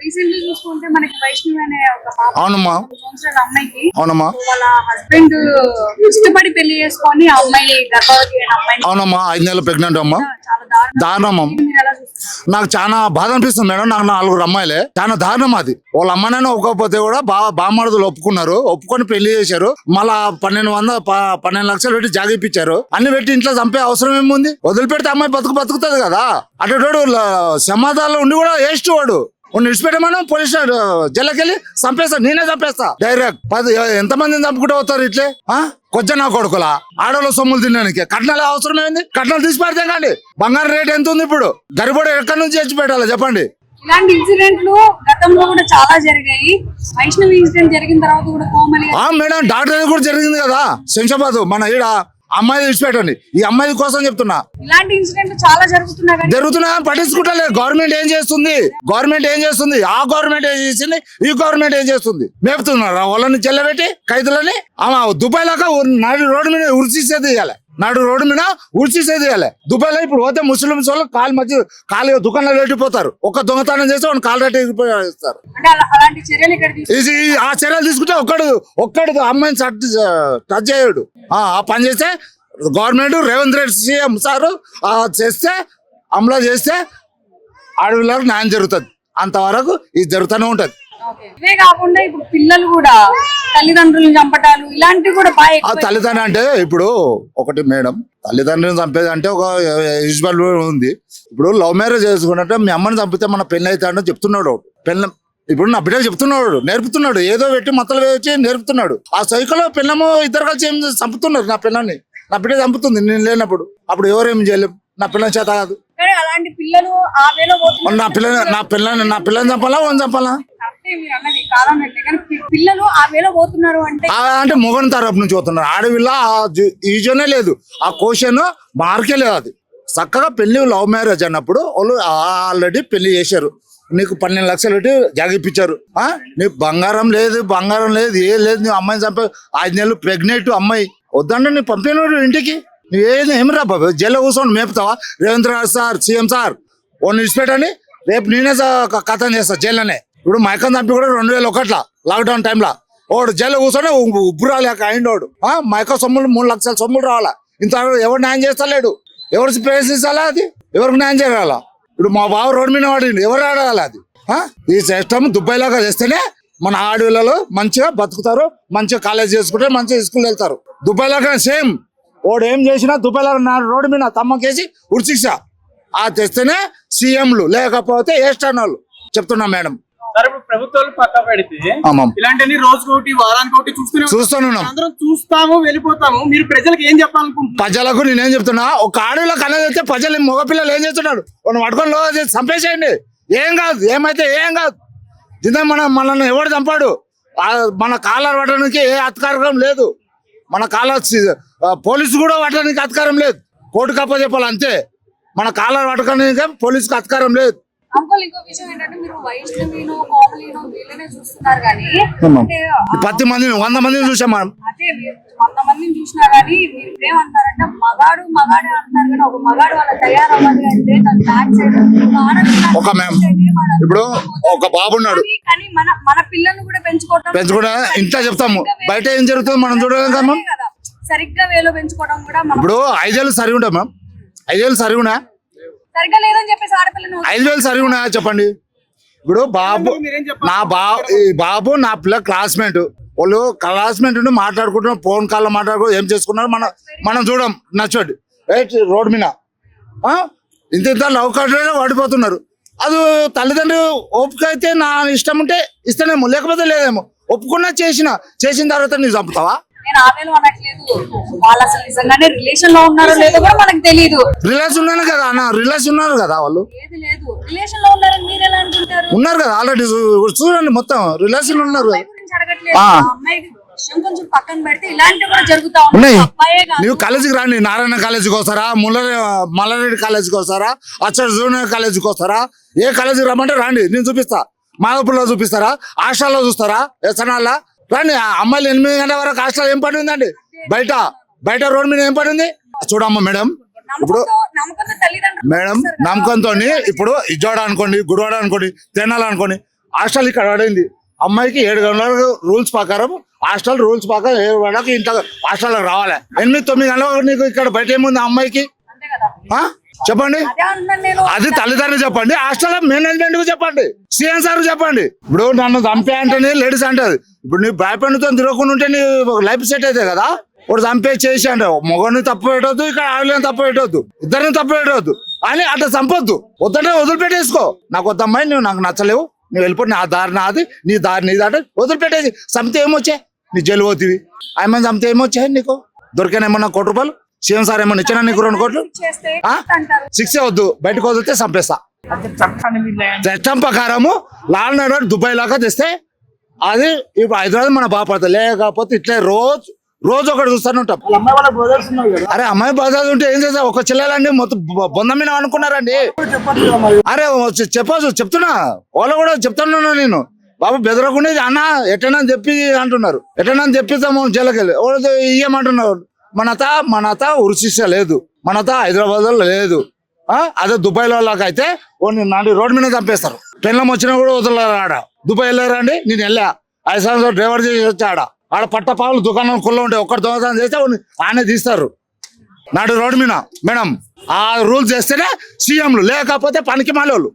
Recently చూసుకుంటే మనకి వైష్ణవి అనే ఒక పాప, అవునమ్మా 3 సంవత్సరాల అమ్మాయికి అవునమ్మా వాళ్ళ హస్బెండ్ ఇష్టపడి పెళ్లి చేసుకొని ఆ అమ్మాయి గర్భవతి అయిన అమ్మాయి అవునమ్మా 5 నెలలు ప్రెగ్నెంట్ అమ్మా. చాలా దారుణం. దారుణం అమ్మ. మీరు ఎలా చూస్తారు? నాకు చాలా బాధ అనిపిస్తుంది మేడం. నాకు 4 అమ్మాయిలే, చాలా దారుణం అది. వాళ్ళ అమ్మనైనా ఒప్పుకోకపోతే కూడా బామ్మడుదులు ఒప్పుకున్నారు, ఒప్పుకొని పెళ్లి చేశారు. మళ్ళా 12 లక్షలు పెట్టి జాగిపించారు. అన్ని పెట్టి ఇంట్లో చంపే అవసరం ఏముంది? వదిలిపెడితే అమ్మాయి బతుకుతుంది కదా. అటు సమాధానంలో ఉండి కూడా వేస్ట్ వాడు విడిచిపెట్టమని పోలీస్ జైలుకెళ్ళి చంపేస్తా, నేనే చంపేస్తా డైరెక్ట్. 10 ఎంతమందిని చంపుకుంటూ అవుతారు ఇట్లే? కొజ్జ నా కొడుకులా ఆడవాళ్ళ సొమ్ములు తినడానికి కట్నాలు అవసరం ఏంది? కట్నాలు తీసి పెడతాం కానీ బంగారం రేట్ ఎంత ఉంది ఇప్పుడు? గరిబోడు ఎక్కడి నుంచి తెచ్చి పెట్టాలి చెప్పండి? ఇలాంటి ఇన్సిడెంట్లు గతంలో కూడా చాలా జరిగాయి. వైష్ణవి ఇన్సిడెంట్ జరిగిన తర్వాత కూడా కోమలి మేడం డాక్టర్ కూడా జరిగింది కదా శంషాబాద్. మన ఈడ అమ్మాయి విడిచిపెట్టండి, ఈ అమ్మాయి కోసం చెప్తున్నా. ఇలాంటి ఇన్సిడెంట్ చాలా జరుగుతున్నా పట్టించుకుంటలేదు. గవర్నమెంట్ ఏం చేస్తుంది? ఆ గవర్నమెంట్ ఏం చేసింది? ఈ గవర్నమెంట్ ఏం చేస్తుంది? మేపుతున్నారు వాళ్ళని చెల్లబెట్టి ఖైదులని. దుబాయ్ లాగా నాడు రోడ్డు మీద ఉరిచేసేది దుబాయ్లో ఇప్పుడు పోతే ముస్లింస్ వాళ్ళు కాలు దుకాణాలు పెట్టిపోతారు. ఒక్క దొంగతనం చేస్తే వాళ్ళు కాలు రెట్టిస్తారు. ఆ చర్యలు తీసుకుంటే ఒక్కడు అమ్మాయిని టచ్ చేయడు. ఆ పని చేస్తే government Revanth Reddy CM sir చేస్తే అమలు చేస్తే అడవులకు న్యాయం జరుగుతుంది. అంతవరకు ఇది జరుగుతూనే ఉంటది. ఇవే కాకుండా ఇప్పుడు పిల్లలు కూడా తల్లిదండ్రులను చంపటాలు ఇలాంటివి కూడా బాగా. తల్లిదండ్రులు అంటే ఇప్పుడు ఒకటి మేడం, తల్లిదండ్రులను చంపేది అంటే ఒక యూజువల్ ఉంది. ఇప్పుడు లవ్ మ్యారేజ్ చేసుకున్నట్టు మీ అమ్మని చంపితే మన పెళ్లి అయితే అంటే చెప్తున్నాడు పెళ్ళం. ఇప్పుడు నా బిడ్డకు చెప్తున్నాడు, నేర్పుతున్నాడు, ఏదో పెట్టి మొత్తలు వేసి నేర్పుతున్నాడు. ఆ సైకిల్ పిల్లము ఇద్దరు కలిసి ఏం చంపుతున్నారు నా పిల్లని. నా బిడ్డ చంపుతుంది నేను లేనప్పుడు. అప్పుడు ఎవరేం చేయలేం, నా పిల్లని చేత కాదు. అలాంటి పిల్లలు నా పిల్లని చంపాలా వాళ్ళని చంపాలా? పిల్లలు ఆ వేలో పోతున్నారు అంటే మొగని తరపు నుంచి పోతున్నారు. ఆడవిల్ల ఈజోనే లేదు, ఆ క్వశ్చన్ మార్కే లేదు. అది చక్కగా పెళ్లి లవ్ మ్యారేజ్ అన్నప్పుడు వాళ్ళు ఆల్రెడీ పెళ్లి చేశారు. నీకు 12 లక్షలు పెట్టి జాగిపించారు. నీకు బంగారం లేదు ఏం లేదు. నువ్వు అమ్మాయిని చంపే 5 నెలలు ప్రెగ్నెంట్ అమ్మాయి వద్దంటే నీ పంపినాడు ఇంటికి. నువ్వేది ఏమి రా బాబు జైల్లో కూర్చొని మేపుతావా? Revanth Reddy sir CM sir ఓన్ విడిచిపెట్టని రేపు నేనే కథం చేస్తా జైల్లోనే. ఇప్పుడు మైకం చంపి కూడా 2001 లాక్డౌన్ టైంలో వాడు జైల్లో కూర్చొని ఉబ్బు రాలేక అయిండోడు. మైక సొమ్ములు 3 లక్షల సొమ్ములు రావాలా. ఇంత ఎవరు న్యాయం చేస్తలేడు. ఎవరు ప్రవేశించాలా? అది ఎవరికి న్యాయం చేయాలా? ఇప్పుడు మా బావ రోడ్డు మీద వాడింది, ఎవరు ఆడాలి? అది ఈ సిస్టమ్ దుబాయ్ లాగా చేస్తేనే మన ఆడపిల్లలు మంచిగా బతుకుతారు, మంచిగా కాలేజ్ చేసుకుంటే మంచిగా స్కూల్ వెళ్తారు. దుబాయ్ లాగా సేమ్ వాడు ఏం చేసినా దుబాయ్ లాగా రోడ్డు మీద తమ్మకేసి ఉరిశిక్ష తెస్తేనే సీఎంలు, లేకపోతే ఏ స్టాండ్ చెప్తున్నా మేడం. ప్రభుత్వాలు పక్క పెడితే ఇలాంటి రోజుకోటి వారానికి చూస్తాము వెళ్ళిపోతాము. మీరు ప్రజలకు ఏం చెప్పాలనుకుంటున్నారు? ప్రజలకు నేనేం చెప్తున్నా, ఒక ఆడపిల్ల కన్నదైతే ప్రజలు మగపిల్లలు ఏం చేస్తున్నాడు? పట్టుకొని చంపేసేయండి, ఏం కాదు, ఏమైతే ఏం కాదు. దీంతో మనల్ని ఎవడు చంపాడు? మన కాలర్ పట్టడానికి ఏ అధికారం లేదు. మన కాలర్ పోలీసు కూడా పట్టడానికి అధికారం లేదు. కోర్టు కప్ప చెప్పాలి అంతే. మన కాలర్ పట్టడానికి పోలీసుకి అధికారం లేదు. అంకుల్ ఇంకో విషయం ఏంటంటే మీరు వైష్ణవినో కోమలినో వీళ్ళనే చూస్తున్నారు కానీ 10 మందిని 100 మందిని చూసాం మనం. అదే 100 మందిని చూసినా కానీ మీరు ఏమంటారంటే మగాడే అంటున్నారు కానీ ఒక మగాడు వాళ్ళ తయారవ్వాలి అంటే దాని బ్యాక్ సైడ్ ఒక మ్యామ్ ఇప్పుడు ఒక బాబు ఉన్నాడు. కానీ మన పిల్లల్ని కూడా పెంచుకోవడం ఇంట్లో చెప్తాము, బయట ఏం జరుగుతుందో మనం చూడలేం కదా. సరిగ్గా వేలో పెంచుకోవడం కూడా ఇప్పుడు 5 ఏళ్ళు సరిగా ఉంటాం మ్యామ్. 5 ఏళ్ళు సరిగా ఉన్నా సరిగ్గా లేదని చెప్పేసి ఆడపిల్లను 5 వేలు సరిగా ఉన్నాయా చెప్పండి? ఇప్పుడు బాబు నా పిల్ల క్లాస్మేట్, వాళ్ళు క్లాస్మేట్ ఉండి మాట్లాడుకుంటున్నాం, ఫోన్ కాల్లో మాట్లాడుకో ఏం చేసుకున్నారు మనం చూడం నచ్చోటి రోడ్డు మీద ఇంత లవ్ కట్టే వాడిపోతున్నారు. అది తల్లిదండ్రులు ఓపిక అయితే నా ఇష్టం ఉంటే ఇస్తేనేమో, లేకపోతే లేదేమో. ఒప్పుకున్నా చేసిన తర్వాత నువ్వు చంపుతావా? నేను ఆవేలు అనట్లేదు, వాళ్ళు అసలు నిజంగానే రిలేషన్ లో ఉన్నారో లేదో కూడా మనకు తెలియదు. రిలేషన్ ఉన్నాను కదా అన్న, రిలేషన్ ఉన్నారు కదా వాళ్ళు. ఏది లేదు, రిలేషన్ లో ఉన్నారని మీరు ఎలా అనుకుంటారు? ఉన్నారు కదా ఆల్రెడీ, చూడండి మొత్తం రిలేషన్ ఉన్నారు. కొంచెం పక్కన పెడితే ఇలాంటివి కూడా జరుగుతా ఉన్నాయి. నువ్వు కాలేజీకి రాండి, నారాయణ కాలేజీకి వస్తారా, మల్లారెడ్డి కాలేజీకి వస్తారా, అచ్చర్ జూనియర్ కాలేజీకి వస్తారా, ఏ కాలేజీకి రమ్మంటే రాండి, నేను చూపిస్తా. మాధవపూర్లో చూపిస్తారా, హాస్టల్లో చూస్తారా, ఎస్ఎన్ఆర్లో రాండి. అమ్మాయిలు 8 గంటల వరకు హాస్టల్ ఏం పని ఉందండి? బయట రోడ్డు మీద ఏం పని ఉంది చూడమ్మా మేడం. ఇప్పుడు మేడం నమ్మకంతో ఇప్పుడు ఇజ్జోడ అనుకోండి, గుడివాడ అనుకోండి, తెనాలి అనుకోండి, హాస్టల్ ఇక్కడ పడింది అమ్మాయికి 7 గంటల రూల్స్ ప్రకారం హాస్టల్ రూల్స్ ప్రకారం 7 గంటలకు ఇంత హాస్టల్ రావాలి 8-9 గంటలకు నీకు ఇక్కడ బయట ఏముంది ఆ అమ్మాయికి అంతే కదా ఆ? చెప్పండి అదే అంటున్నాను నేను. అది తల్లిదండ్రులు చెప్పండి హాస్టల్ మేనేజ్మెంట్ కు చెప్పండి సీఎం సార్ చెప్పండి ఇప్పుడు నన్ను చంపే అంటే లేడీస్ అంటది ఇప్పుడు నీ బాయ్ ఫ్రెండ్ తో తిరగకుండా ఉంటే నీ లైఫ్ సెట్ అయితే కదా ఇప్పుడు చంపే చేసి అంటే మొగని తప్పు పెట్టవద్దు ఇక్కడ ఆడలేని తప్పు పెట్టవద్దు ఇద్దరిని తప్పు పెట్టవద్దు అని అట్లా చంపొద్దు వద్దంటే వదిలిపెట్టేసుకో నాకు వద్ద అమ్మాయి నువ్వు నాకు నచ్చలేవు నువ్వు వెళ్ళిపోయి నా దారి నాది నీ దారి నీది అంటే వదిలిపెట్టేసి చంపితే ఏమొచ్చాయి నీ జైలు పోతుంది ఆమె చంపితే ఏమొచ్చాయి నీకు దొరికాను ఏమన్నా 1 కోటి రూపాయలు సీఎం సార్ ఏమన్నా ఇచ్చినా నీకు 2 కోట్లు చేస్తే ఆ? అంటారు. 6 వద్దు బయటకు వదిలితే చంపేస్తా చట్టాన్ని మీద చట్టం ప్రకారము లాల్ నగర్ దుబాయ్ లాగా తెస్తే అది ఇప్పుడు హైదరాబాద్ మన బాగుపడుతుంది లేకపోతే ఇట్లే రోజు ఒకటి చూస్తూనే ఉంటాం అమ్మాయి వాళ్ళ బ్రదర్స్ ఉన్నారు కదా అరే అమ్మాయి బాధలు ఉంటే ఏం చేస్తా ఒక చెల్లెలండి మొత్తం బొందం మీద అనుకున్నారండి చెప్పచ్చు కదా మరి అరే చెప్పచ్చు చెప్తున్నా వాళ్ళు కూడా చెప్తున్నా నేను బాబు బెదరకుండా ఇది అన్న ఎట్టనా చెప్పి అంటున్నారు ఎట్టనా చెప్పిస్తాము జైలుకెళ్ళి వాళ్ళు ఇయ్యమంటున్నారు మన అత ఉరిశిక్ష లేదు మన అత హైదరాబాద్ లో లేదు అదే దుబాయ్ లో అయితే నాటి రోడ్ మీద చంపేస్తారు పెళ్ళం వచ్చినా కూడా వదలరు ఆడ దుబాయ్ వెళ్ళారండి నేను వెళ్ళా 5 సంవత్సరాలు డ్రైవర్ చేసి వచ్చా ఆడ పట్టపాలు దుకాణం కుల్ల ఉంటాయి ఒక్కటి దొంగతనం చేస్తే ఆనే తీస్తారు నాడు రోడ్డు మీద మేడం ఆ రూల్స్ చేస్తేనే సీఎంలు లేకపోతే పనికి మాలోళ్ళు